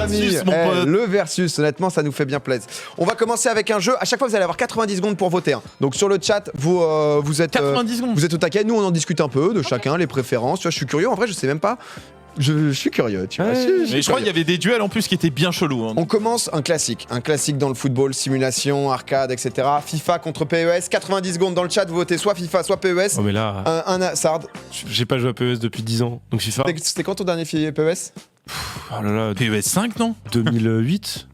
versus, amis. mon pote. Le versus, honnêtement, ça nous fait bien plaisir. On va commencer avec un jeu. À chaque fois, vous allez avoir 90 secondes pour voter. Donc sur le chat, vous êtes 90 secondes. vous êtes au taquet. Nous, on en discute un peu de chacun, les préférences. Tu vois, je suis curieux. En vrai, je sais même pas. Je suis curieux, tu vois. Mais je crois qu'il y avait des duels en plus qui étaient bien chelous. Hein. On commence un classique dans le football, simulation, arcade, etc. FIFA contre PES, 90 secondes dans le chat, vous votez soit FIFA, soit PES. Oh mais là, Sard, j'ai pas joué à PES depuis 10 ans, donc FIFA. c'était quand ton dernier PES Oh là là, PES 5, non 2008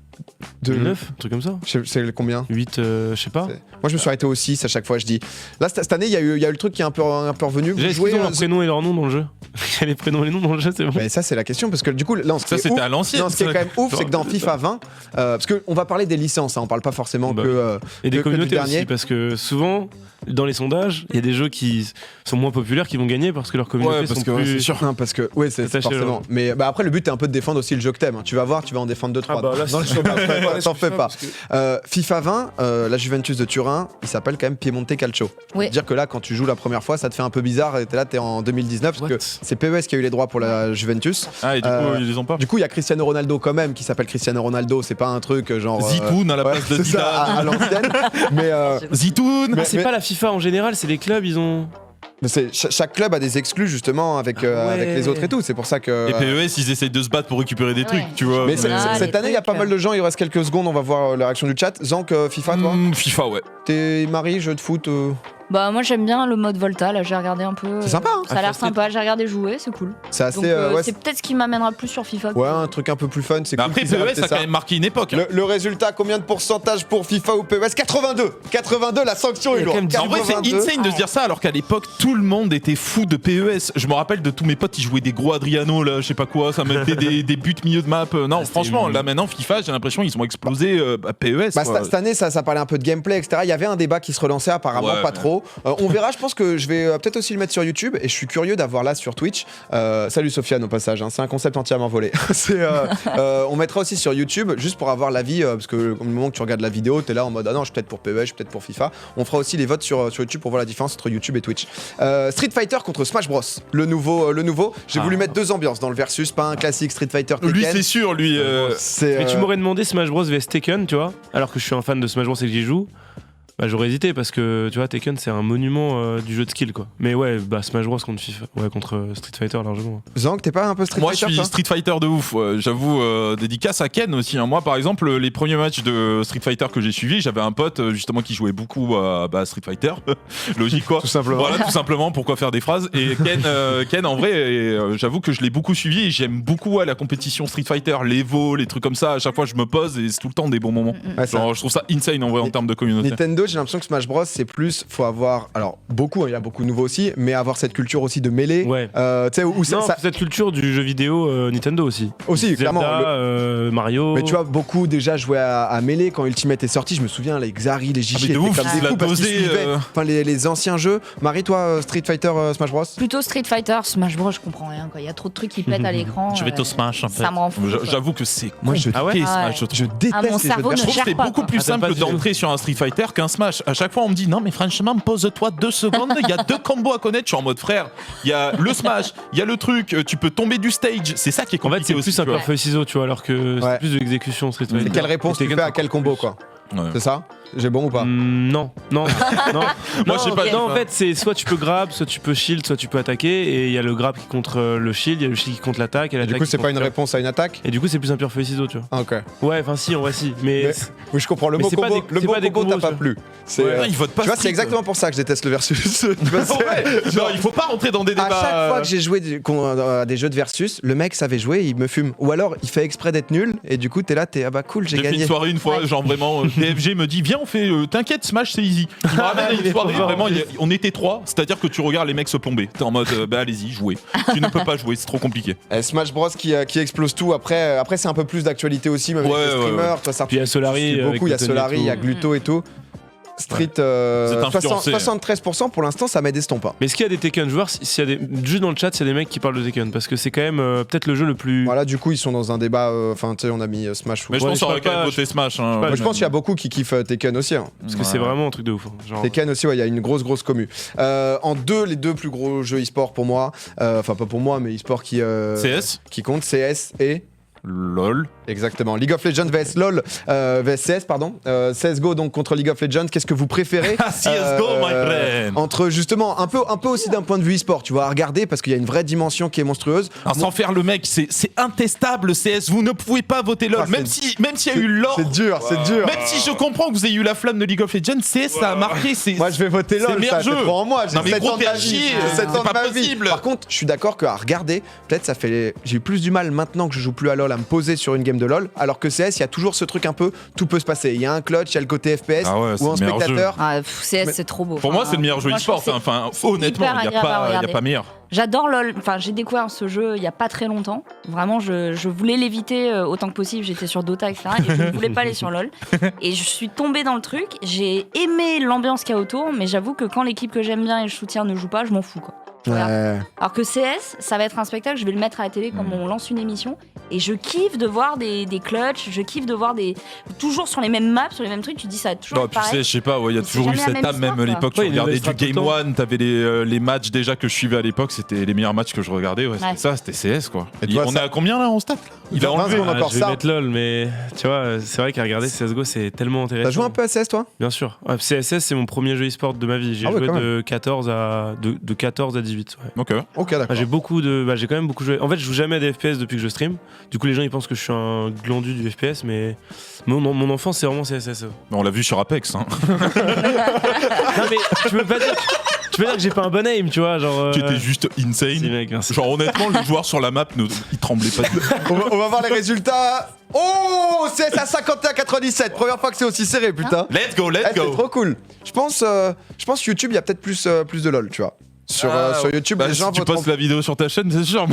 2009, un truc comme ça. C'est combien 8, je sais pas. Moi, je me suis arrêté au 6 à chaque fois, je dis. Là, cette année, il y a eu le truc qui est un peu revenu. Déjà, est-ce qu'ils ont leurs prénoms et leurs noms dans le jeu? Il y a les prénoms et les noms dans le jeu, c'est bon. Mais ça, c'est la question, parce que du coup, là, Ça, c'était à l'ancienne. ce qui est quand même ouf, c'est que dans FIFA 20, parce qu'on va parler des licences, hein, on parle pas forcément que. Et des que du communautés dernier. aussi, parce que souvent, dans les sondages, il y a des jeux qui sont moins populaires qui vont gagner parce que leurs communautés sont plus... c'est sûr. Non, parce que, oui, c'est Attaché, forcément. ouais. Mais après, le but est un peu de défendre aussi le jeu que t'aimes. Hein. Tu vas voir, tu vas en défendre 2-3. Ah bah, là, dans le c'est- show, après, t'en fais pas. parce que- FIFA 20, la Juventus de Turin, il s'appelle quand même Piemonte Calcio. Oui. Dire que là, quand tu joues la première fois, ça te fait un peu bizarre et t'es en 2019 parce What que c'est PES qui a eu les droits pour la Juventus. Ah, et du coup, ils les ont pas. Du coup, il y a Cristiano Ronaldo quand même qui s'appelle Cristiano Ronaldo. C'est pas un truc genre. Zitoun à la place de c'est ça, à Zidane. l'ancienne. Mais Zitoun Mais- C'est pas la FIFA en général, c'est les clubs, ils ont... chaque club a des exclus justement avec, ouais. avec les autres et tout. C'est pour ça que. Et PES, ils essayent de se battre pour récupérer des Ouais. trucs, tu vois. Mais Ah, cette les année, il y a trucs, pas mal de gens. Il reste quelques secondes. On va voir la réaction du chat. Zank, FIFA, toi FIFA, ouais. T'es Marie, jeu de foot Bah moi j'aime bien le mode Volta, là j'ai regardé un peu. C'est sympa, hein. Ça a l'air sympa, j'ai regardé jouer, c'est cool. C'est assez. Donc ouais, c'est peut-être ce qui m'amènera plus sur FIFA. ouais, un truc un peu plus fun. C'est Mais cool après, qu'ils aient PES rajouté a ça. quand même marqué une époque. Hein. Le résultat, combien de pourcentage pour FIFA ou PES 82. 82, la sanction est Il y a quand lourde. même En vrai, c'est 82. insane de se dire ça alors qu'à l'époque, tout le monde était fou de PES. Je me rappelle de tous mes potes, ils jouaient des gros Adriano, là, je sais pas quoi, ça mettait des buts milieu de map. Non, franchement, là maintenant, FIFA, j'ai l'impression ils ont explosé à PES. Bah, quoi. cette année, ça parlait un peu de gameplay, etc. Il y avait un débat qui se relançait, apparemment Ouais, pas ouais. trop. On verra, je pense que je vais peut-être aussi le mettre sur YouTube et je suis curieux d'avoir là sur Twitch. Salut Sofiane au passage, hein, c'est un concept entièrement volé. On mettra aussi sur YouTube juste pour avoir l'avis, parce que au moment que tu regardes la vidéo, t'es là en mode ah non, je suis peut-être pour PES, je suis peut-être pour FIFA. On fera aussi les votes sur YouTube pour voir la différence entre YouTube et Twitch. Street Fighter contre Smash Bros. Le nouveau. J'ai voulu mettre deux ambiances dans le versus, pas un classique Street Fighter Tekken. Lui, c'est sûr, lui. C'est, Mais tu m'aurais demandé Smash Bros vs Tekken, tu vois, alors que je suis un fan de Smash Bros et que j'y joue. Bah, j'aurais hésité parce que tu vois Tekken c'est un monument du jeu de skill quoi. Mais ouais, bah Smash Bros contre FIFA, ouais contre Street Fighter largement. Zank, t'es pas un peu Street Moi, Fighter je suis toi Street Fighter de ouf. Ouais. J'avoue, dédicace à Ken aussi. Hein. Moi, par exemple, les premiers matchs de Street Fighter que j'ai suivis, j'avais un pote justement qui jouait beaucoup à Street Fighter. Logique quoi. Tout simplement. Voilà, tout simplement. Pourquoi faire des phrases. Et Ken, en vrai, j'avoue que je l'ai beaucoup suivi et j'aime beaucoup la compétition Street Fighter, l'Evo, les trucs comme ça. À chaque fois, je me pose et c'est tout le temps des bons moments. Ouais, ça- Genre, je trouve ça insane en vrai en termes de communauté. Nintendo, j'ai l'impression que Smash Bros, c'est plus, faut avoir, alors beaucoup, il y a beaucoup de nouveaux aussi, mais avoir cette culture aussi de mêlée. Ouais. Tu sais, où Non, ça cette culture du jeu vidéo Nintendo aussi. aussi, Zelda, clairement. Mario. Mais tu vois, beaucoup déjà jouaient à mêlée quand Ultimate est sorti. Je me souviens, les Xari, les Gigi mais de étaient ouf, comme il des a fous parce qu'ils dosé, suivaient enfin, les anciens jeux. Marie, toi, Street Fighter, Smash Bros. Plutôt Street Fighter, Smash Bros, je comprends rien quoi. Il y a trop de trucs qui pètent à l'écran. Je vais te smash en fait. Ça me rend fou. quoi. J'avoue que c'est Moi, je Ah ouais compliqué, Ah ouais. Smash. je trouve. Je déteste Ah, mon les jeux de cerveau ne Je version. trouve que c'est gère pas, beaucoup quoi. plus Ah, t'as simple pas de- d'entrer sur un Street Fighter qu'un Smash. À chaque fois, on me dit non, mais franchement, pose-toi 2 secondes. Il y a 2 combos à connaître. Je suis en mode frère. Il y a le Smash, il y a le truc. Tu peux tomber du stage. C'est ça qui est En fait, compliqué c'est aussi. plus un tu vois. pierre feuille ciseaux, tu vois, alors que Ouais. c'est plus de l'exécution Street Fighter. Et quelle réponse tu Tekken, fais à c'est quel encore combo, plus. quoi. Ouais. C'est ça? J'ai bon ou pas? Non, non, non. Moi, je sais pas. Non, en fait, c'est soit tu peux grab, soit tu peux shield, soit tu peux attaquer. Et il y a le grab qui contre le shield, il y a le shield qui contre l'attaque. Et Et l'attaque du coup, qui c'est pas contre une le- réponse à une attaque? Et du coup, c'est plus un pierre feuille ciseaux, tu vois. Ah, ok. Ouais, enfin, si, en vrai, si. Mais. Mais- Oui, je comprends. Le Mais mot c'est pas combo, des- le c'est mot pas des combo t'a combos, pas ça. plu. C'est, Ouais, il vote pas tu vois, street, c'est exactement pour ça que je déteste le versus. Tu vois, c'est- Ouais. Non, il faut pas rentrer dans des débats. À chaque fois que j'ai joué à des jeux de versus, le mec savait jouer, il me fume. Ou alors il fait exprès d'être nul et du coup t'es là, ah bah cool, j'ai J'ai fait gagné. une soirée une fois, Ouais. genre vraiment, DFG me dit viens on fait, t'inquiète Smash c'est easy. Il me ramène à Il une est soirée, trop fort. vraiment on était 3, c'est-à-dire que tu regardes les mecs se plomber. T'es en mode bah allez-y, jouez. Tu ne peux pas jouer, c'est trop compliqué. Smash Bros qui explose tout. Après c'est un peu plus d'actualité aussi, même Ouais, avec les ouais, streamers. Toi, ça Puis il y a Solary, beaucoup, avec il y a Gluttony et Solary, il y a tout. Gluto et tout. Street, Vous êtes influencé. 73% pour l'instant, ça m'estompe pas. Mais est-ce qu'il y a des Tekken joueurs, s'il y a des... juste dans le chat, s'il y a des mecs qui parlent de Tekken, parce que c'est quand même peut-être le jeu le plus. Voilà, du coup, ils sont dans un débat. Enfin, tu sais, on a mis Smash. Mais je Ouais, pense je qu'on aurait parle quand même pas- voté Smash. Hein. Moi, je pense qu'il y a beaucoup qui kiffent Tekken aussi. Hein. Parce que c'est vraiment un truc de ouf. Hein. Genre... Tekken aussi, ouais, il y a une grosse commu. En deux, les deux plus gros jeux e-sport pour moi. Enfin, pas pour moi, mais e-sport qui CS compte, CS et LOL. Exactement. League of Legends vs LOL, vs CS, pardon. CSGO donc contre League of Legends. Qu'est-ce que vous préférez CSGO, my friend. Entre justement, un peu aussi d'un point de vue e-sport, tu vois, à regarder parce qu'il y a une vraie dimension qui est monstrueuse. Alors, sans faire le mec, c'est intestable CS. Vous ne pouvez pas voter LOL. Même s'il y a eu l'or. C'est dur, c'est dur. Même si je comprends que vous ayez eu la flamme de League of Legends, CS ça a marqué. Moi je vais voter c'est LOL, le meilleur ça jeu. c'est trop en moi. J'ai Non, mais 7 gros, ans de ma t'es à vie. chier, J'ai 7 c'est ans de pas ma vie. possible. Par contre, je suis d'accord qu'à regarder, peut-être ça fait. J'ai eu plus du mal maintenant que je joue plus à LOL à me poser sur une game de LOL, alors que CS, il y a toujours ce truc un peu, tout peut se passer. Il y a un clutch, il y a le côté FPS Ah ouais, c'est ou en le meilleur spectateur. CS, c'est trop beau. Pour moi, c'est le meilleur jeu moi, je trouve e-sport. que Enfin, c'est honnêtement, hyper il n'y agréable à a regarder. pas meilleur. J'adore LOL. Enfin, j'ai découvert ce jeu il y a pas très longtemps. Vraiment, je voulais l'éviter autant que possible. J'étais sur Dota, etc. Et je ne voulais pas aller sur LOL. Et je suis tombée dans le truc. J'ai aimé l'ambiance qu'il y a autour, mais j'avoue que quand l'équipe que j'aime bien et je soutiens ne joue pas, je m'en fous, quoi. Voilà. Ouais. Alors que CS, ça va être un spectacle, je vais le mettre à la télé comme on lance une émission. Et je kiffe de voir des clutches, je kiffe de voir des. Toujours sur les mêmes maps, sur les mêmes trucs, tu dis ça a toujours Non, été puis tu sais, pareil. je sais pas, il y a C'est toujours eu jamais la cette même âme, même histoire, à l'époque, tu quoi. Ouais, il regardais nous du restera Game tout le temps. One, t'avais les matchs déjà que je suivais à l'époque, c'était les meilleurs matchs que je regardais, ouais, c'était Ouais. ça, c'était CS quoi. Et toi, On ça- est à combien là en stat là Il a 20 enlevé. secondes. Ah, encore je vais ça. mettre LOL, mais tu vois, c'est vrai qu'à regarder CSGO, c'est tellement intéressant. T'as joué un peu à CS toi? Bien sûr. Ouais, CSS, c'est mon premier jeu e-sport de ma vie. J'ai Ah ouais, joué quand de 14 à 18. Ouais. Ok. Ok, Ah, d'accord. j'ai quand même beaucoup joué. En fait, je joue jamais à des FPS depuis que je stream. Du coup, les gens ils pensent que je suis un glandu du FPS, mais mon enfance c'est vraiment CSS. On l'a vu sur Apex. Hein. Non mais tu peux pas dire que j'ai pas un bon aim, tu vois, genre. Tu étais juste Si, insane. mec, merci. Genre honnêtement, le joueur sur la map, il tremblait pas. On va voir les résultats. Oh, CS à 51-97. Première fois que c'est aussi serré, putain. Let's go, Eh, let's c'est go. trop cool. Je pense YouTube, il y a peut-être plus de LOL, tu vois. Sur YouTube, Bah, les gens si tu voteront- postes la vidéo sur ta chaîne, c'est sûr.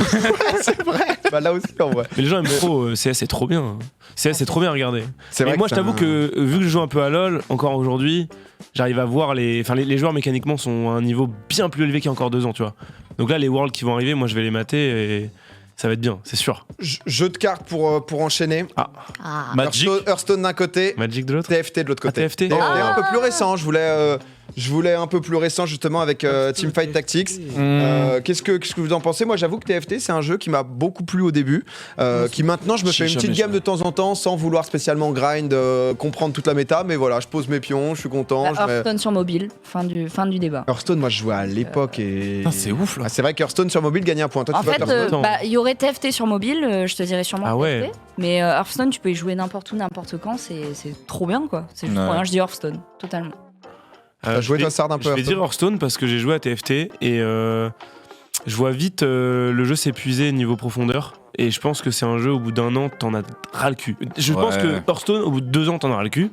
C'est vrai. Bah là aussi, en vrai. Mais les gens aiment trop CS, c'est trop bien. CS, c'est trop bien à regarder. C'est Mais vrai moi, que je t'avoue c'est un- que vu que je joue un peu à LoL, encore aujourd'hui, j'arrive à voir les joueurs mécaniquement sont à un niveau bien plus élevé qu'il y a encore 2 ans, tu vois. Donc là, les Worlds qui vont arriver, moi, je vais les mater et ça va être bien, c'est sûr. Jeu de cartes pour enchaîner. Ah. Magic. Hearthstone d'un côté, Magic de l'autre. TFT de l'autre côté. TFT. Un peu plus récent. Je voulais un peu plus récent justement avec Teamfight Tactics. Qu'est-ce que vous en pensez? Moi, j'avoue que TFT, c'est un jeu qui m'a beaucoup plu au début, qui maintenant je me J'ai fais une petite jamais game joué. de temps en temps sans vouloir spécialement grind, comprendre toute la méta, mais voilà, je pose mes pions, je suis content. je mets- Hearthstone sur mobile, fin du débat. Hearthstone, moi je jouais à l'époque et. Putain, c'est ouf là. Ah, c'est vrai qu'Hearthstone sur mobile gagnait un point. Toi, En tu vois fait, Hearthstone il y aurait TFT sur mobile, je te dirais sûrement Ah ouais. TFT. Mais Hearthstone, tu peux y jouer n'importe où, n'importe quand, c'est trop bien quoi. C'est juste Ouais. trop bien, je dis Hearthstone, totalement. T'as joué, toi, Sard, un peu Je vais Hearthstone dire Hearthstone parce que j'ai joué à TFT et je vois vite le jeu s'épuiser niveau profondeur. Et je pense que c'est un jeu, au bout d'un an, t'en as ras le cul. Je pense Ouais. que Hearthstone, au bout de 2 ans, t'en as ras le cul.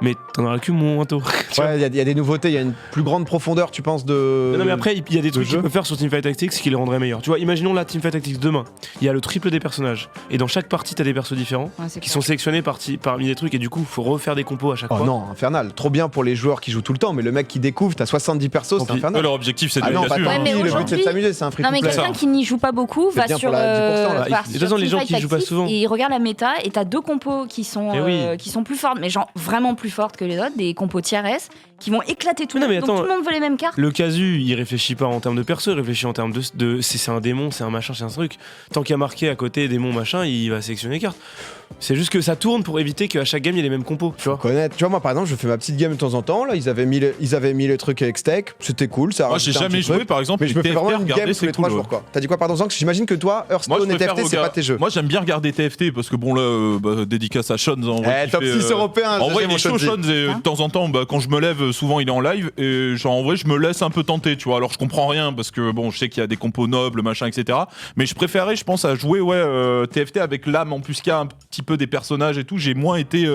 Mais t'en auras le cul moins tôt. Tu vois. Ouais, il y a des nouveautés, il y a une plus grande profondeur, tu penses, de. Non mais après il y a des trucs jeu. qu'ils peuvent faire sur Teamfight Tactics qui les rendraient meilleurs. Tu vois, imaginons la Teamfight Tactics demain. Il y a le triple des personnages et dans chaque partie t'as des persos différents Ouais, c'est qui clair. sont sélectionnés parmi des trucs et du coup faut refaire des compos à chaque Oh fois. non, infernal. Trop bien pour les joueurs qui jouent tout le temps, mais le mec qui découvre, t'as 70 persos, c'est Tant pis. infernal. Leur objectif, c'est de Ah non, gagner pas là-dessus. tant Ouais, hein. mais pis, le but c'est de aujourd'hui- s'amuser, c'est un free Non to mais play. quelqu'un qui n'y joue pas beaucoup C'est va bien sur, pour la 10% là. va De toute sur façon, les gens Teamfight qui jouent pas Tactics souvent. et ils regardent la méta et t'as 2 compos qui sont Eh oui. qui sont plus fortes, mais genre vraiment plus fortes que les autres, des compos tier S qui vont éclater tout le Mais non, monde. mais Donc attends. tout le monde veut les mêmes cartes. Le casu, il réfléchit pas en termes de perso, il réfléchit en termes de si c'est un démon, c'est un machin, c'est un truc. Tant qu'il y a marqué à côté démon machin, il va sélectionner les cartes. C'est juste que ça tourne pour éviter qu'à chaque game il y ait les mêmes compos, tu vois. Connaître. Tu vois, moi par exemple, je fais ma petite game de temps en temps. Là, ils avaient mis les trucs avec Steak, c'était cool. Ça Moi, j'ai rajoutait un jamais petit joué truc. par exemple. Mais je me fais TFT, vraiment une game regardez, tous les c'est 3 cool, jours ouais. quoi. T'as dit quoi pardon Zank? J'imagine que toi, Moi, Hearthstone je et préfère TFT, c'est pas tes jeux. Moi, j'aime bien regarder TFT parce que bon là, dédicace à Sean. En vrai, qui Top fait, 6 européen, En vrai, GG, il est mon chaud, Shonzi. Sean. Et de temps en temps, quand je me lève, souvent il est en live. Et genre, en vrai, je me laisse un peu tenter, tu vois. Alors, je comprends rien parce que bon, je sais qu'il y a des compos nobles, machin, etc. Mais je préférais, je pense, à jouer TFT avec l'âme en plus qu'il y a un petit peu des personnages et tout. J'ai moins été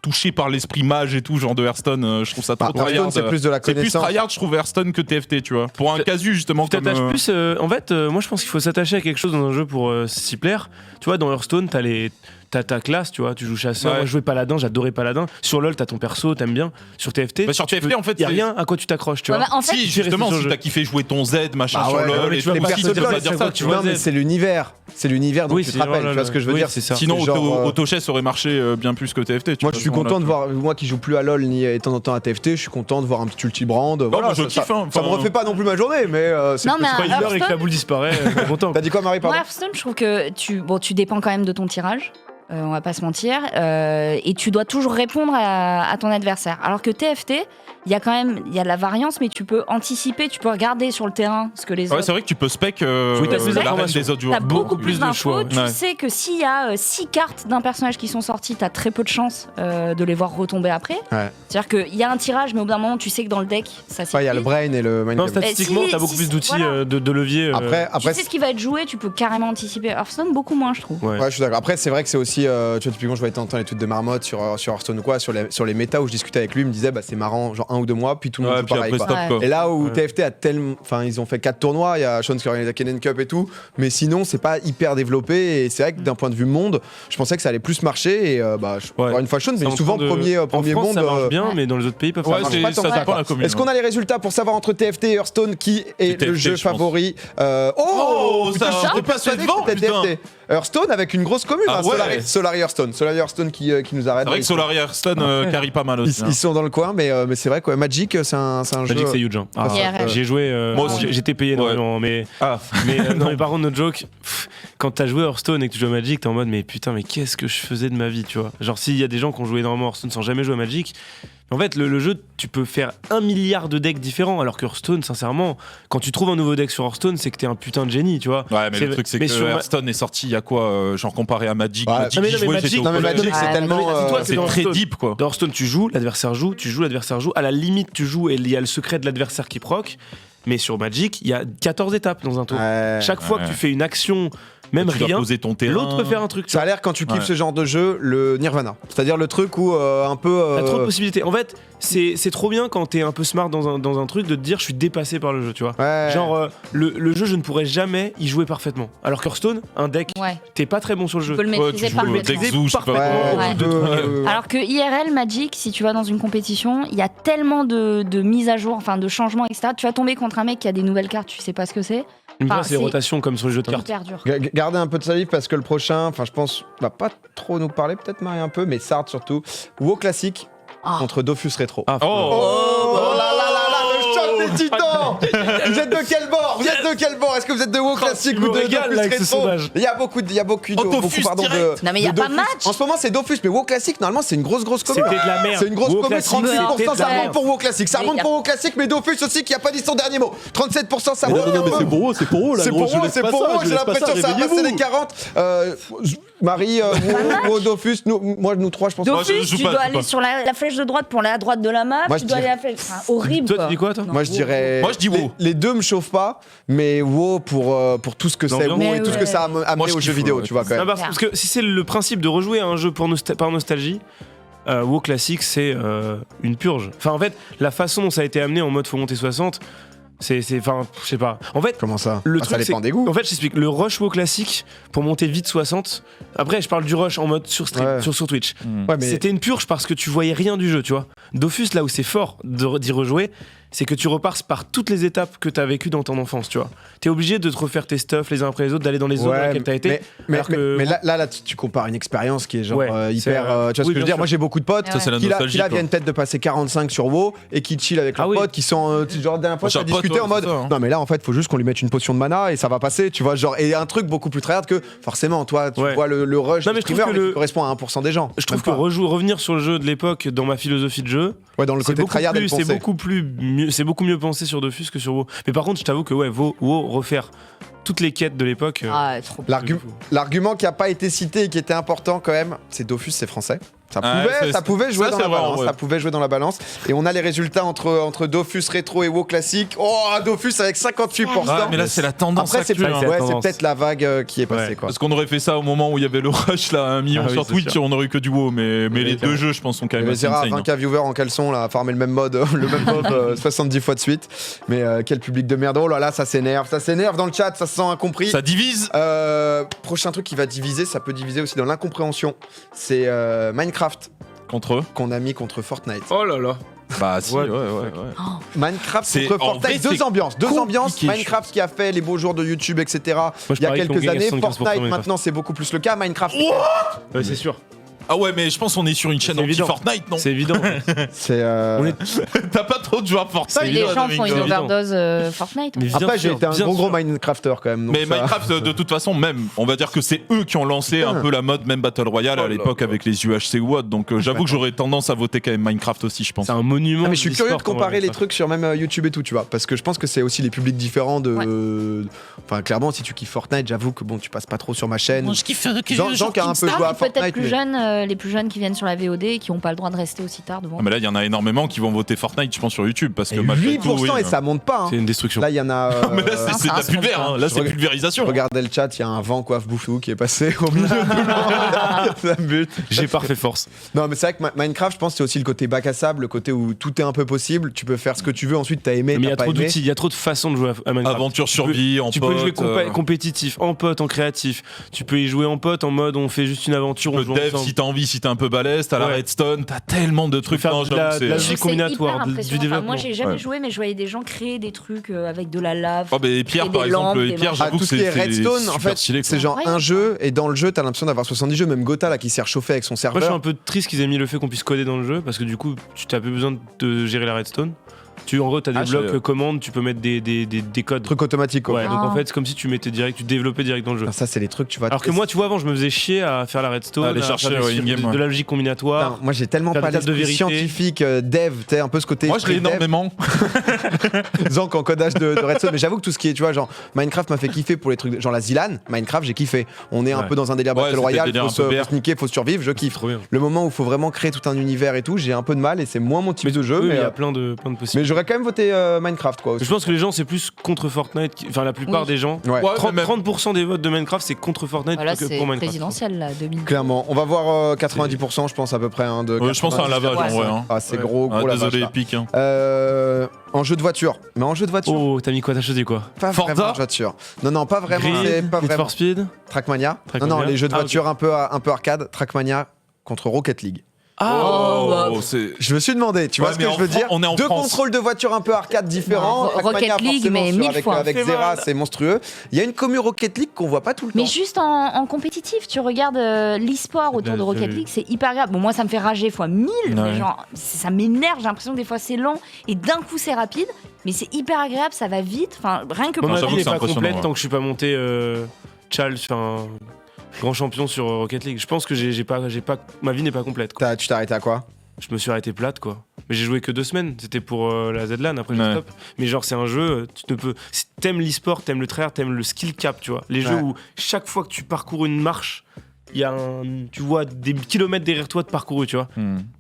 touché par l'esprit mage et tout, genre de Hearthstone. Je trouve ça trop Hearthstone, tryhard. c'est plus de la C'est plus connaissance. tryhard, je trouve, Hearthstone que TFT, tu vois. Pour un Tu- casu, justement, Tu comme. t'attaches plus. En fait, moi je pense qu'il faut s'attacher à quelque chose dans un jeu pour s'y plaire. Tu vois, dans Hearthstone, t'as ta classe, tu vois, tu joues chasseur. Ouais. Moi je jouais paladin, j'adorais paladin. Sur LoL, t'as ton perso, t'aimes bien. Sur TFT, Bah, sur TFT, en fait, y a c'est- rien à quoi tu t'accroches, tu Ouais, vois. bah, en fait, Si, tu justement, restes sur si le t'as jeu. kiffé jouer ton Z, machin Bah sur ouais, LoL, mais et tu vas tout, pas si personne tu te vas dire dire chaque ça, fois que tu tu vois. Non, mais c'est l'univers. c'est l'univers dont Oui, tu te c'est- rappelles. oh là Tu vois là, ce que je veux oui, dire. c'est ça. Sinon, C'est genre, AutoChess aurait marché bien plus que TFT. Moi, je suis content de voir, moi qui joue plus à LoL ni de temps en temps à TFT, je suis content de voir un petit Ultibrand. Voilà, moi, je ça, kiffe, hein. ça me Enfin, refait pas non plus ma journée, mais c'est Non, mais Quand il meurt et que la Hearthstone, boule disparaît, je suis content. T'as dit quoi, Marie, moi, pardon? Hearthstone, je trouve que tu dépends quand même de ton tirage. On va pas se mentir. Et tu dois toujours répondre à ton adversaire. Alors que TFT, il y a de la variance, mais tu peux anticiper, tu peux regarder sur le terrain ce que les Ouais, autres. c'est vrai que tu peux spec Oui, t'as plus l'arène d'informations. des autres joueurs. T'as beaucoup plus de d'infos, choix, tu ouais. sais que s'il y a 6 cartes d'un personnage qui sont sorties, t'as très peu de chances de les voir retomber après. Ouais. C'est-à-dire qu'il y a un tirage, mais au bout d'un moment, tu sais que dans le deck, ça Ouais, il y a le s'épuise. brain et le mind Non, game. statistiquement, si- t'as beaucoup si- plus d'outils, voilà. de leviers. Après, Tu sais ce qui va être joué, tu peux carrément anticiper. Hearthstone, beaucoup moins, je trouve. Ouais. Ouais, je suis d'accord. Après, c'est vrai que c'est aussi, tu vois, typiquement, je voyais t'entendre les tweets de Marmotte sur Hearthstone ou quoi, sur les méta où je discutais avec lui, il me disait, bah, c'est marrant, genre 1 ou 2 mois, puis tout le monde Ouais, joue puis pareil. après, quoi. stop, Ouais. quoi. Et là où Ouais. TFT a tellement. Enfin, ils ont fait 4 tournois, il y a Sean qui a organisé la Kennen Cup et tout, mais sinon, c'est pas hyper développé. Et c'est vrai que d'un point de vue monde, je pensais que ça allait plus marcher. Et encore une fois, Sean, mais C'est en souvent train de- premier en premier France, monde. ça marche bien, ouais. mais dans les autres pays, pas Ouais, marche forcément. pas tant ça que ça, dépend quoi. la commune. Est-ce qu'on a les résultats pour savoir entre TFT et Hearthstone qui est C'est le TFT, jeu je pense. favori Oh, putain, ça, j'étais on est passé persuadé devant, que c'était putain. TFT. Hearthstone avec une grosse commune, Ah hein, ouais. Solari Hearthstone qui nous arrête. C'est vrai que Solari Hearthstone carry pas mal aussi. Ils sont dans le coin, mais c'est vrai quoi. Magic, c'est un jeu. Magic, c'est huge. Hein. Ah, IRL. j'ai joué. Moi bon, aussi. j'étais payé Ouais. énormément, mais. Ah, Non, mais par contre, no joke, quand t'as joué à Hearthstone et que tu joues à Magic, t'es en mode, mais putain, mais qu'est-ce que je faisais de ma vie, tu vois. Genre, s'il y a des gens qui ont joué énormément à Hearthstone sans jamais jouer à Magic, en fait, le jeu, tu peux faire 1 milliard de decks différents, alors que Hearthstone, sincèrement, quand tu trouves un nouveau deck sur Hearthone, c'est que t'es un putain de génie, tu vois. ouais, mais le truc, c'est que sur- Hearththstone est sorti il y a quoi genre comparé à Magic. Ouais. Magic, Non, mais j'y jouais, Magic- j'étais au Non, mais collège. Magic, c'est Ouais, tellement. mais dis-toi, C'est dans très Hearthstone. deep, quoi. Dans Hearthstone, tu joues, l'adversaire joue, tu joues, l'adversaire joue. À la limite, tu joues et il y a le secret de l'adversaire qui proc. Mais sur Magic, il y a 14 étapes dans un tour. Ouais. Chaque fois que Ouais. tu fais une action, même Tu dois rien, poser ton terrain. l'autre peut faire un truc. Ça a l'air quand tu kiffes Ouais. ce genre de jeu, le Nirvana. C'est-à-dire le truc où un peu. T'as trop de possibilités. En fait, c'est trop bien quand t'es un peu smart dans un truc de te dire je suis dépassé par le jeu, tu vois. Ouais. Genre, le jeu, je ne pourrais jamais y jouer parfaitement. Alors qu'Hearthstone, un deck, Ouais, t'es pas très bon sur le tu jeu. peux le Ouais, maîtriser tu joues le parfaitement. deck Zoo, je sais pas Ouais, quoi. Ouais. un peu, Alors que IRL, Magic, si tu vas dans une compétition, il y a tellement de mises à jour, enfin de changements, etc. Tu vas tomber contre un mec qui a des nouvelles cartes, tu sais pas ce que c'est. Une fois, Enfin, c'est les c'est- rotations comme sur les jeux de cartes. Hyper dur. Gardez un peu de salive parce que le prochain, enfin je pense, va pas trop nous parler, peut-être Marie un peu, mais Sard surtout. WoW classique Ah. contre Dofus Rétro. Ah, Oh là là là là, le choc des titans. Vous êtes de quel bord? Vous êtes de quel bord? Est-ce que vous êtes de WoW classique tu ou me de régales, Dofus là, avec ce Rétro? sondage. Il y a beaucoup Dofus pardon, direct. Non, mais il y a de pas Dofus. match. En ce moment c'est Dofus, mais WoW classique normalement c'est une grosse commune. C'était de la merde. C'est une grosse WoW commune, classique, 36% c'était de ça la remonte merde. pour WoW classique, ça Mais remonte y a- pour WoW classique, mais Dofus aussi qui a pas dit son dernier mot. 37% ça remonte. pour WoW, c'est pour WoW, là, C'est gros, pour je WoW, laisse c'est pas pour ça, WoW, je j'ai laisse pas l'impression que ça a passé réveillez-vous. les 40. Marie, WoW, Dofus, nous trois je pense. Moi, je Dofus, joue tu pas, dois je joue aller pas. sur la flèche de droite pour aller à droite de la map, Moi, je tu dois aller dirais- à la flèche. Enfin, horrible. Toi, quoi. tu dis quoi, toi Non, Moi je dirais. Moi, je dis WoW. Les deux me chauffent pas, mais WoW pour tout ce que c'est L'ambiance. WoW et Mais tout ce que ouais. ça a Moi, amené je aux jeux kiffe, vidéo, ouais. tu vois quand Non, même. parce que si c'est le principe de rejouer à un jeu par nostalgie, WoW classique c'est une purge. Enfin en fait la façon dont ça a été amené en mode faut monter 60, c'est enfin je sais pas. En fait Comment ça le Ah, truc ça dépend c'est- des goûts. En fait je t'explique, le rush WoW classique pour monter vite 60. Après je parle du rush en mode sur stream, Ouais. sur Twitch. Ouais, mais C'était une purge parce que tu voyais rien du jeu, tu vois. Dofus, là où c'est fort d'y rejouer, c'est que tu repars par toutes les étapes que t'as vécues dans ton enfance, tu vois. T'es obligé de te refaire tes stuff les uns après les autres, d'aller dans les zones dans Ouais, lesquelles t'as été. mais alors que- là, tu compares une expérience qui est genre Ouais, hyper. c'est, Tu vois ce que oui, je veux bien dire? sûr. Moi j'ai beaucoup de potes Ça, c'est la qui nostalgie, là quoi. viennent peut-être de passer 45 sur WoW et qui chill avec leurs Ah oui. potes qui sont genre la dernière fois Moi, j'ai t'as un pote, discuté ouais, en mode c'est ça, hein. non mais là en fait faut juste qu'on lui mette une potion de mana et ça va passer, tu vois, genre, et un truc beaucoup plus tryhard que forcément toi tu Ouais. vois le rush Non, du mais je trouve streamer que mais qui le- correspond à 1% des gens. Je trouve Même que pas. revenir sur le jeu de l'époque dans ma philosophie de jeu, Ouais, dans le c'est côté beaucoup, tryhard et plus, le c'est pensé. beaucoup plus mieux, c'est beaucoup mieux pensé sur Dofus que sur WoW. Mais par contre, je t'avoue que ouais, WoW refaire toutes les quêtes de l'époque. Ah, trop. L'argument qui a pas été cité et qui était important quand même, c'est Dofus, c'est français. Ça Ouais, pouvait, ça pouvait jouer ça, dans c'est la vrai, balance. ouais. Ça pouvait jouer dans la balance. Et on a les résultats entre Dofus rétro et WoW classique. Oh, Dofus avec 58%. Ah, mais là, c'est la tendance Après, c'est actuelle. c'est la ouais, c'est tendance. peut-être la vague qui est passée. Ouais. Quoi. Parce qu'on aurait fait ça au moment où il y avait le rush là, 1 million Ah oui, sur c'est Twitch, sûr. on aurait eu que du WoW, mais les deux jeux, je pense, sont quand même Mais assez Zera, insane. 20K viewers en caleçon, là, à farmer le même mode 70 fois de suite. Mais quel public de merde. Oh là là, ça s'énerve dans le chat, ça se sent incompris. Ça divise. Prochain truc qui va diviser, ça peut diviser aussi dans l'incompréhension. C'est Minecraft Contre eux. qu'on a mis contre Fortnite. Oh là là. Bah si, What ouais. Minecraft C'est- contre en vrai, Fortnite, deux c'est ambiances. compliqué, Minecraft qui a fait les beaux jours de YouTube, etc. je Il y a parie qu'on quelques gagne à années. 75% Fortnite, Minecraft. maintenant, c'est beaucoup plus le cas. Minecraft, Ouais, c'est sûr. Ah ouais, mais je pense qu'on est sur une chaîne C'est évident. anti-Fortnite, non? C'est évident. c'est. On est- T'as pas trop de joueurs Fortnite? C'est Les évident, gens font une évident. overdose Fortnite. Mais bien Après, j'ai sûr, été un bien gros sûr. Minecrafter quand même. donc Mais ça- Minecraft, de toute façon, même, on va dire que c'est eux qui ont lancé Putain. un peu la mode, même Battle Royale à Oh là l'époque là. avec les UHC ou autre. Donc j'avoue que j'aurais tendance à voter quand même Minecraft aussi, je pense. C'est un monument. Ah, mais je suis de curieux de l'e-sport, comparer les Minecraft. trucs sur même YouTube et tout, tu vois, parce que je pense que c'est aussi les publics différents de. Enfin, clairement, si tu kiffes Fortnite, j'avoue que bon, tu passes pas trop sur ma chaîne. je kiffe Jean qui a un peu joué à Peut-être Fortnite, plus mais- jeunes, les plus jeunes qui viennent sur la VOD et qui n'ont pas le droit de rester aussi tard devant. Ah, mais là, il y en a énormément qui vont voter Fortnite, je pense, sur YouTube. Parce que Et malgré 8% tout, oui, et ça monte pas. Hein. C'est une destruction. Là, il y en a. Ah, mais là, Ah, c'est de la ça pulvère, reste hein. Là, Je c'est regarde- pulvérisation. Regardez le chat, il y a un vent coiffe bouffou qui est passé au milieu de tout le monde. Ça bute. J'ai pas fait force. Non, mais c'est vrai que Minecraft, je pense que c'est aussi le côté bac à sable, le côté où tout est un peu possible. Tu peux faire ce que tu veux, ensuite t'as aimé, Mais il y t'as a pas trop aimé. d'outils, il y a trop de façons de jouer à Minecraft. Aventure survie, en Tu peux y jouer pote. compétitif, en pote, en créatif. Tu peux y jouer en pote, en mode on fait juste une aventure, on Le joue dev, ensemble. si t'as envie, si t'es un peu balèze, t'as la Ouais. redstone, t'as tellement de Tu peux trucs. faire Non, de j'avoue, la c'est- vie C'est combinatoire, hyper du impressionnant. Enfin, développement. moi, j'ai jamais Ouais. joué, mais je voyais des gens créer des trucs avec de la lave. Oh, mais Pierre, Et par des exemple, lampes, et des Pierre, machins. Ah, j'avoue tout que ce qui est c'est Redstone, en super fait, stylé, c'est quoi. genre Ouais. un jeu, et dans le jeu, t'as l'impression d'avoir 70 jeux, même Gotha là qui s'est réchauffé avec son Moi, je suis serveur. un peu triste qu'ils aient mis le fait qu'on puisse coder dans le jeu parce que du coup, tu n'as plus besoin de gérer la redstone. En gros, tu as des Ah, blocs je- commandes, tu peux mettre des codes. Truc automatique quoi. Ouais, donc en Ah. fait, c'est comme si tu mettais direct, tu développais direct dans le jeu. Ah, ça, c'est les trucs, tu vois. Alors que moi, tu vois, avant, je me faisais chier à faire la redstone, Aller à chercher, faire ouais, in-game, ouais. de la logique combinatoire. Putain, moi j'ai tellement Faire pas des tables de l'esprit vérité. scientifique, dev, tu sais, un peu ce côté. Moi, je l'ai esprit dev. énormément. Zank en codage de Redstone, mais j'avoue que tout ce qui est, tu vois, genre Minecraft m'a fait kiffer pour les trucs, genre la Zilan, Minecraft j'ai kiffé. On est un Ouais. peu dans un délire Ouais, Battle c'était Royale, délire faut un peu se sniquer, faut survivre, je kiffe. Trop bien. Le moment où il faut vraiment créer tout un univers et tout, j'ai un peu de mal et c'est moins mon type de jeu, Oui, mais, il y a plein de possibilités. mais j'aurais quand même voté Minecraft quoi. Je pense que les gens, c'est plus contre Fortnite. Enfin, la plupart Oui. des gens. Ouais. Ouais, 30%, mais même- 30% des votes de Minecraft, c'est contre Fortnite Voilà, que c'est pour Minecraft. présidentiel, là, 2000. Clairement, on va voir 90%, je pense à peu près. Hein, de Ouais, je pense à un 90. lavage en vrai. hein. Ah, c'est Ouais. gros, Ah, gros lavage. désolé, là. Epic. hein. En jeu de voiture, mais en jeu de voiture, Oh, t'as mis quoi? T'as choisi quoi? pas Forza vraiment en jeu de voiture. Non, pas vraiment. Grid, C'est pas Need vraiment. for Speed. Trackmania. Trackmania. Non, les jeux de Ah, voiture un peu arcade. Trackmania contre Rocket League. Oh, bah, c'est. Je me suis demandé, tu vois Ouais, ce que mais je en veux Fran- dire on est en Deux France. contrôles de voiture un peu arcade différents. Non, Trackmania, Rocket League, forcément, mais sur- 1000 avec, fois. avec C'est Zera, mal. c'est monstrueux. Il y a une commu Rocket League qu'on voit pas tout le Mais temps. juste en compétitif, tu regardes l'e-sport autour de J'ai Rocket vu. League, c'est hyper grave. Bon, moi, ça me fait rager fois 1000, Ouais. mais genre, ça m'énerve. J'ai l'impression que des fois, c'est lent et d'un coup, c'est rapide. Mais c'est hyper agréable, ça va vite. Enfin, rien que Mon pour j'avoue avis que n'est c'est pas impressionnant, complète ouais. tant que je suis pas monté Chal, enfin, grand champion sur Rocket League. Je pense que j'ai pas, ma vie n'est pas complète. Quoi. Tu t'es arrêté à quoi Je me suis arrêté plate, quoi. Mais j'ai joué que 2 semaines. C'était pour la Z-LAN, après Ouais. j'ai stop. Mais genre, c'est un jeu, tu ne peux. Si t'aimes l'e-sport, t'aimes le tryhard, t'aimes le skill cap, tu vois. Les jeux Ouais. où chaque fois que tu parcours une marche, il y a tu vois des kilomètres derrière toi de parcouru, tu vois.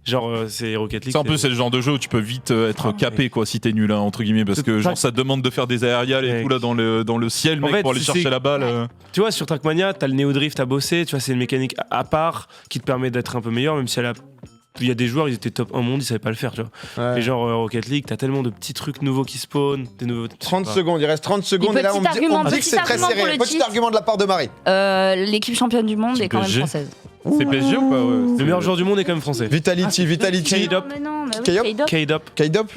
Genre, c'est Rocket League. C'est un peu c'est le genre de jeu où tu peux vite être Ah, capé quoi si t'es nul hein, entre guillemets parce que genre Track- ça te demande de faire des aériales et Mec. tout là dans le ciel En mec fait, pour aller si chercher c'est- la balle. Tu vois, sur Trackmania, t'as le Neo Drift à bosser, tu vois, c'est une mécanique à part qui te permet d'être un peu meilleur, même si il y a des joueurs, ils étaient top 1 monde, ils savaient pas le faire, tu vois. Ouais. Et genre Rocket League, t'as tellement de petits trucs nouveaux qui spawnent, des nouveaux. 30 secondes, il reste 30 secondes Et et là on me petit dit, argument, que petit c'est très argument pour serré. le Petit titre. argument de la part de Marie. l'équipe championne du monde C'est est quand même PSG. française. C'est PSG ou pas ouais, Le meilleur joueur du monde est quand même français. Vitality. K-Dop. Mais non, mais K-Dop. oui, K-Dop. K-Dop, K-Dop.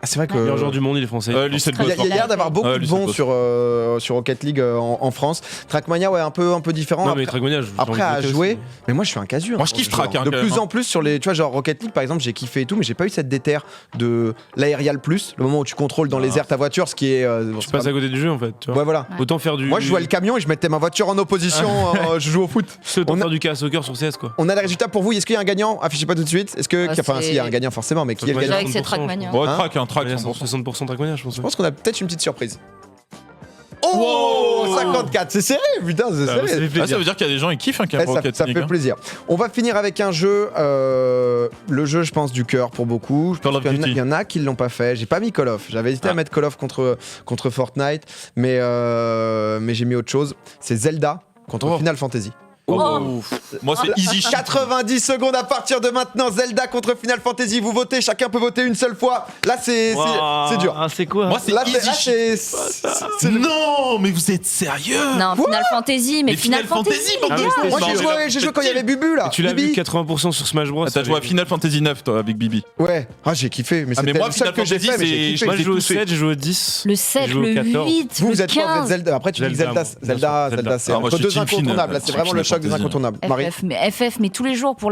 Ah, c'est vrai que. le meilleur joueur du monde, il est français. lui c'est le Il y boss. a, il y a l'air d'avoir beaucoup Ouais, de lui, c'est bons le boss. sur Rocket League en France. Trackmania, ouais, un peu différent. Non, Après, mais Trackmania, après, à jouer, mais moi je suis un casu. Moi, je kiffe Track, hein, de quand plus même, en plus sur les, tu vois, genre Rocket League par exemple, j'ai kiffé et tout, mais j'ai pas eu cette déterre de l'aérial plus, le moment où tu contrôles dans les airs ta voiture, ce qui est. Tu passes à côté du jeu en fait, tu vois. Ouais, voilà. Autant faire du. Moi je jouais le camion et je mettais ma voiture en opposition, je joue au foot. Autant On a- faire du soccer sur CS quoi. On a les résultats pour vous. Est-ce qu'il y a un gagnant? Affichez pas tout de suite. Est-ce que, Ah, enfin, c'est- s'il y a un gagnant forcément, mais qui est le Ouais, gagnant? Avec ses 30%, Trackmania. Ouais, Hein track un track. Il y a 100%. 60% Trackmania, je pense. Je pense qu'on a peut-être une petite surprise. Oh, 54, c'est serré, putain, c'est Ça fait serré. Ah, plaisir. ça veut dire qu'il y a des gens qui kiffent un Eh, Rocket ça League, fait hein. plaisir. On va finir avec un jeu, le jeu, je pense, du cœur pour beaucoup. Je Call pense of qu'il y en a- Duty. il y en a qui l'ont pas fait. J'ai pas mis Call of. J'avais hésité à mettre Call of contre Fortnite, mais j'ai mis autre chose. C'est Zelda contre Oh. Final Fantasy. Oh. Moi, c'est easy shit. 90 secondes à partir de maintenant. Zelda contre Final Fantasy. Vous votez, chacun peut voter une seule fois. Là, c'est dur. Ah, c'est quoi? Moi, c'est Là, easy shit. Non, mais vous êtes sérieux? Non, Final Fantasy, mais Final Fantasy, Fantasy, bande de mais cons. Moi, Non, j'ai joué quand il y avait Bubu là. Et tu l'as vu Bibi. 80% sur Smash Bros. T'as joué à Final Fantasy 9 toi avec Bibi. Ouais. Ah, j'ai kiffé. Mais Ah, mais c'était moi, le seul Final que j'ai Fantasy, fait. Mais j'ai c'est- kiffé. Moi, j'ai joué au touché. 7, j'ai joué au 10. le 7, J'ai joué au le 14. 8, Vous le êtes quoi? Vous êtes 15. Zelda. Après, tu dis Zelda. Zelda, c'est Ah, moi, entre je deux suis team incontournables. Là, Final. c'est vraiment le choc des Final incontournables. Marie. FF, mais tous les jours pour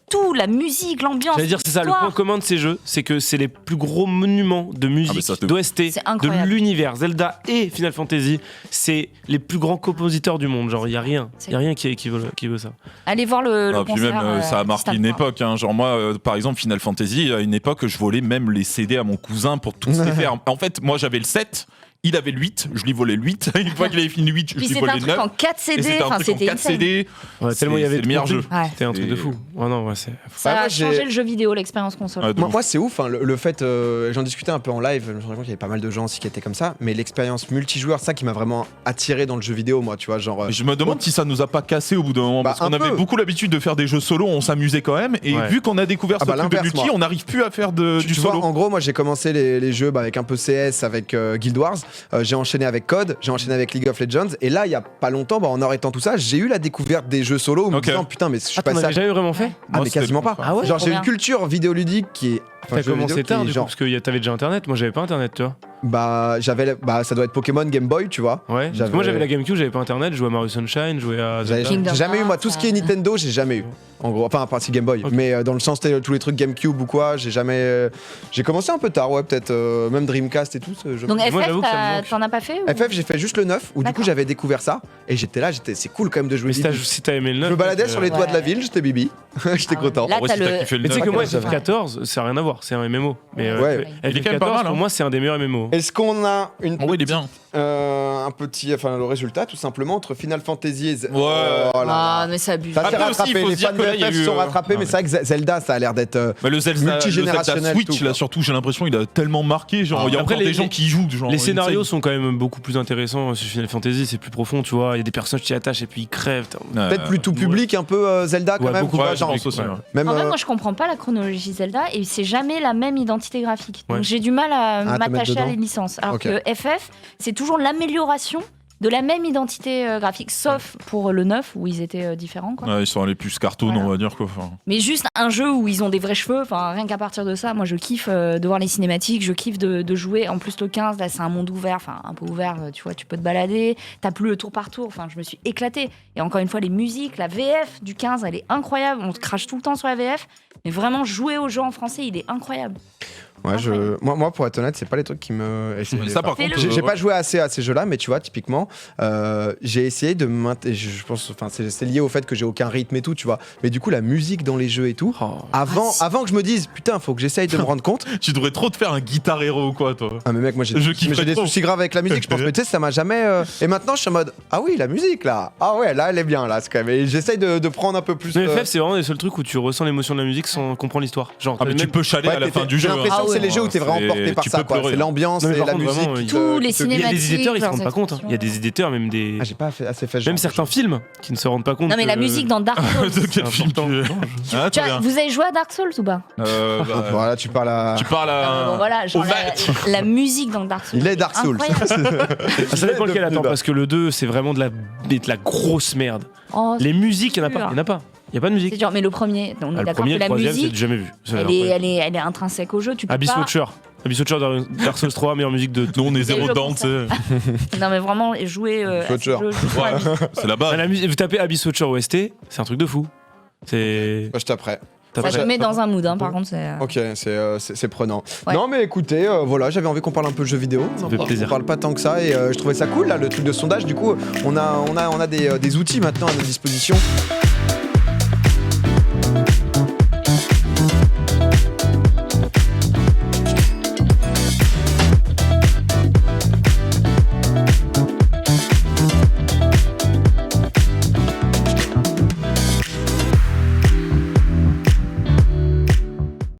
tout, la musique, l'ambiance. J'allais dire, c'est ça, le l'histoire. point commun de ces jeux, c'est que c'est les plus gros monuments de Ah, mais musique, ça, d'OST, C'est de incroyable. l'univers. Zelda et Final Fantasy, c'est les plus grands compositeurs du monde. Genre, il y a rien qui veut ça. Allez voir le Ah, puis concert. même, ça a marqué Star une Wars. époque. Hein. Genre, moi, par exemple, Final Fantasy, à une époque, je volais même les CD à mon cousin pour tous les faire. En fait, moi, j'avais le 7. Il avait le 8, je lui volais le 8. Une fois qu'il avait fini le 8, je Puis lui c'était volais un le truc 9. en 4 Et CD, c'était un enfin truc en c'était 4 insane. CD. Ouais, tellement il y avait c'est le meilleur de jeu. Ouais. C'était un truc de fou. Oh non, ouais, c'est. Ça Ouais, moi, a j'ai- changé le jeu vidéo, l'expérience console. Ouais, de ouf. Moi, c'est ouf, hein, le fait, j'en discutais un peu en live, je me suis rendu compte qu'il y avait pas mal de gens aussi qui étaient comme ça, mais l'expérience multijoueur, ça qui m'a vraiment attiré dans le jeu vidéo, moi, tu vois, genre. Mais je me demande si ça nous a pas cassé au bout d'un moment. Bah, Parce qu'on un avait peu. beaucoup l'habitude de faire des jeux solo, on s'amusait quand même. Et Ouais. vu qu'on a découvert Ah ce bah, truc de l'inverse, multi, moi. on n'arrive plus à faire du Tu vois, solo. en gros, moi j'ai commencé les jeux avec un peu CS, avec Guild Wars, j'ai enchaîné avec COD, j'ai enchaîné avec League of Legends, et là, il y a pas longtemps, en arrêtant tout ça, j'ai eu la découverte des jeux solo, en me Ok. disant putain, mais je suis Ah, t'en passé à... avais jamais vraiment fait? Ah, Moi, mais c'était quasiment le pas. contraire. Ah ouais, Genre, trop j'ai bien. une culture vidéoludique qui est. enfin, T'as jeux commencé vidéo tard qui est du coup, genre- parce que t'avais déjà internet. Moi, j'avais pas internet, tu vois. Bah, ça doit être Pokémon Game Boy, tu vois. Ouais. Parce que moi, j'avais la GameCube, j'avais pas internet, je jouais à Mario Sunshine, je jouais à J'ai Zelda. Kingdom jamais eu, moi, Hearts, tout ce qui est Nintendo, j'ai jamais eu. En gros, enfin, à part si Game Boy. Ok. Mais dans le sens, tous les trucs GameCube ou quoi, j'ai jamais. J'ai commencé un peu tard, ouais, peut-être. Même Dreamcast et tout. Donc Moi, FF, j'avoue que ça me manque. t'en as pas fait ou... FF, j'ai fait juste le 9, où du coup, D'accord. j'avais découvert ça. Et j'étais là, c'est cool quand même de jouer. Mais si t'as aimé le 9. Je me baladais sur les toits de la Ouais. ville, j'étais Bibi. J'étais Ah ouais. content. Là, En vrai, t'as si t'as le- kiffé le Mais tu sais que 9, moi, Ouais, j'avoue. FF14, ça n'a rien à voir, c'est un MMO. Mais Ouais. Il est quand même pas mal, pour hein. moi, c'est un des meilleurs MMO. Est-ce qu'on a une En vrai, il est bien. un petit, enfin le résultat tout simplement entre Final Fantasy et Ouais. Ah, mais ça abuse. Ça s'est Après aussi, rattrapé, il faut les se dire fans que de là, il y a FF eu, se sont rattrapés, ah mais ouais. c'est vrai que Zelda, ça a l'air d'être. Mais le Zelda Multigénérationnel, Switch, tout, là, quoi. surtout, j'ai l'impression il a tellement marqué. Genre, il y a Après, encore des les- gens qui y jouent. Genre, Les insane. scénarios sont quand même beaucoup plus intéressants sur Final Fantasy, c'est plus profond, tu vois. Il y a des personnages qui attachent et puis ils crèvent. Peut-être plus tout public, un peu Zelda quand Ouais, même. beaucoup tu vois, Ouais, je genre, pense aussi. ouais. Ouais. même, En vrai, moi, je comprends pas la chronologie Zelda et c'est jamais la même identité graphique. Donc Ouais. j'ai du mal à te mettre m'attacher à dedans. les licences. Alors Ok. que FF, c'est toujours l'amélioration de la même identité graphique, sauf pour le 9 où ils étaient différents. Quoi. Ouais, ils sont allés plus cartoon, Voilà. on va dire quoi. Enfin, Mais juste un jeu où ils ont des vrais cheveux, enfin rien qu'à partir de ça, moi je kiffe de voir les cinématiques, je kiffe de jouer. En plus le 15, là c'est un monde ouvert, enfin un peu ouvert, tu vois, tu peux te balader, t'as plus le tour par tour, enfin je me suis éclatée. Et encore une fois les musiques, la VF du 15 elle est incroyable, on se crache tout le temps sur la VF, mais vraiment jouer au jeu en français il est incroyable. ouais, moi, pour être honnête, c'est pas les trucs qui me. et c'est- mais ça, par Fais-le. contre, J'ai pas joué assez à ces jeux-là, mais tu vois, typiquement, j'ai essayé de je pense, enfin, c'est lié au fait que j'ai aucun rythme et tout, tu vois. Mais du coup, la musique dans les jeux et tout, Oh. avant que je me dise, putain, faut que j'essaye de me rendre compte. tu devrais trop te faire un guitar hero ou quoi, toi. Ah mais mec, moi j'ai Je mais kifferais j'ai des trop. soucis graves avec la musique, je pense. Mais tu sais, ça m'a jamais. Et maintenant, je suis en mode, ah oui, la musique là. Ah ouais, là, elle est bien là, c'est quand même. Et j'essaye de prendre un peu plus. Mais FF, c'est vraiment les seuls trucs où tu ressens l'émotion de la musique sans comprendre l'histoire. Genre, Ah, mais tu même- peux chaler Ouais, à la fin du j'ai jeu. l'impression Ah que c'est ouais. les jeux où t'es vraiment C'est- porté par tu ça, peux quoi. pleurer. C'est l'ambiance Non, mais et par la contre, musique. vraiment, qui il- te- Tous les qui te- Il y a des cinématiques, éditeurs, ils se leurs rendent pas compte. Hein. Il y a des éditeurs, même des. Ah, j'ai pas assez fait ce Même genre. certains films qui ne se rendent pas compte. Non mais la que- musique dans Dark Souls. De quel C'est film important. tu veux Non, Ah, Tu très vois, bien. vous avez joué à Dark Souls ou pas Voilà, tu parles à. Tu parles à. Bon voilà, genre au vat. la musique dans Dark Souls. Il est Dark Souls. incroyable. Ah, ça dépend lequel, de- attends, de- parce que le 2, c'est vraiment de la grosse merde. Oh, Les musiques, il n'y en a dur. pas. Il n'y en a pas. Il n'y a pas de musique. c'est dur, mais le premier, on est Ah, le d'accord premier, que le la troisième, c'est musique, jamais vu. Ça, elle est intrinsèque au jeu. Tu peux Abyss pas. Watcher. Abyss Watcher dans Dark Souls 3, meilleure musique de tout. Nous, on est Et zéro le dedans, tu sais. Non mais vraiment jouer à ce Watcher. jeu, juste pour la musique. C'est là-bas. Ah, la musique, vous tapez Abyss Watcher OST, c'est un truc de fou. C'est. Moi, je t'apprête. T'as Ça pas- te met dans un mood, hein, par contre. Ok, c'est prenant. Ouais. Non, mais écoutez, voilà, j'avais envie qu'on parle un peu de jeux vidéo. Ça fait plaisir. On parle pas tant que ça et je trouvais ça cool là, le truc de sondage. Du coup, on a des outils maintenant à notre disposition.